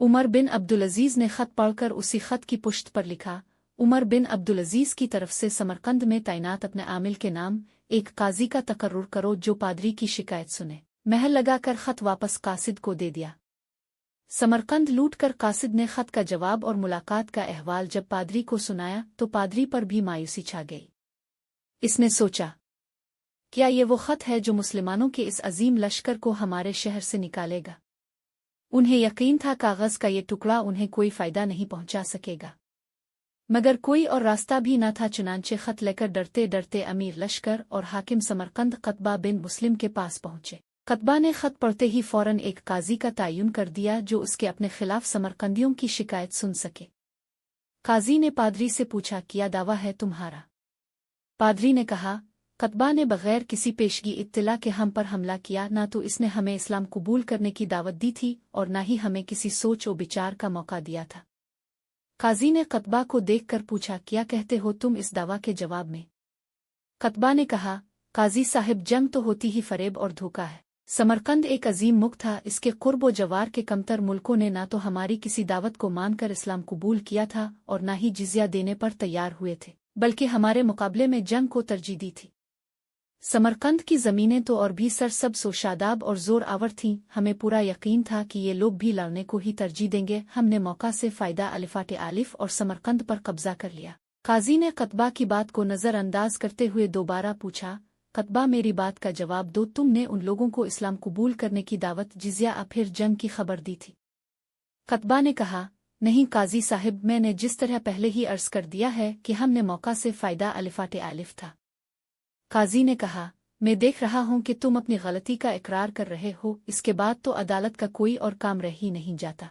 Umar bin Abdulaziz ने खत पढ़कर उसी खत की पुश्त पर लिखा, उमर बिन अब्दुलअजीज की तरफ से समरकंद में तैनात अपने आमिल के नाम एक काजी का तकर्रुर करो जो पादरी की शिकायत सुने। महल लगाकर खत वापस कासिद को दे दिया। समरकंद लूट कर कासिद ने खत का जवाब और मुलाकात का अहवाल जब पादरी को सुनाया तो पादरी पर भी मायूसी छा गई। इसने सोचा, क्या ये वो खत है जो मुसलमानों के इस अजीम लश्कर को हमारे शहर से निकालेगा? उन्हें यकीन था कागज का ये टुकड़ा उन्हें कोई फायदा नहीं पहुंचा सकेगा, मगर कोई और रास्ता भी न था। चुनांचे खत लेकर डरते डरते अमीर लश्कर और हाकिम समरकंद कतबा बिन मुस्लिम के पास पहुंचे। कतबा ने खत पढ़ते ही फौरन एक काजी का तयन कर दिया जो उसके अपने खिलाफ समरकंदियों की शिकायत सुन सके। काजी ने पादरी से पूछा, क्या दावा है तुम्हारा? पादरी ने कहा, कतबा ने बगैर किसी पेशगी इत्तला के हम पर हमला किया। ना तो इसने हमें इस्लाम कबूल करने की दावत दी थी और न ही हमें किसी सोच और विचार का मौका दिया था। काजी ने कतबा को देखकर पूछा, क्या कहते हो तुम इस दावा के जवाब में? कतबा ने कहा, काजी साहिब, जंग तो होती ही फरेब और धोखा है। समरकंद एक अजीम मुल्क था। इसके कुर्ब व जवार के कमतर मुल्कों ने ना तो हमारी किसी दावत को मानकर इस्लाम कबूल किया था और न ही जिजिया देने पर तैयार हुए थे, बल्कि हमारे मुकाबले में जंग को तरजीह दी थी। समरकंद की ज़मीनें तो और भी सरसब्ज़ शादाब और ज़ोर आवर थीं। हमें पूरा यकीन था कि ये लोग भी लड़ने को ही तरजीह देंगे। हमने मौका से फ़ायदा अलिफाट आलिफ और समरकंद पर कब्जा कर लिया। काजी ने कतबा की बात को नज़रअंदाज करते हुए दोबारा पूछा, कतबा, मेरी बात का जवाब दो। तुमने उन लोगों को इस्लाम कबूल करने की दावत, जिजिया और फिर जंग की खबर दी थी? कतबा ने कहा, नहीं काजी साहिब, मैंने जिस तरह पहले ही अर्ज़ कर दिया है कि हमने मौका से फ़ायदा अलिफाट आलिफ था। काजी ने कहा, मैं देख रहा हूं कि तुम अपनी गलती का इकरार कर रहे हो। इसके बाद तो अदालत का कोई और काम रह ही नहीं जाता।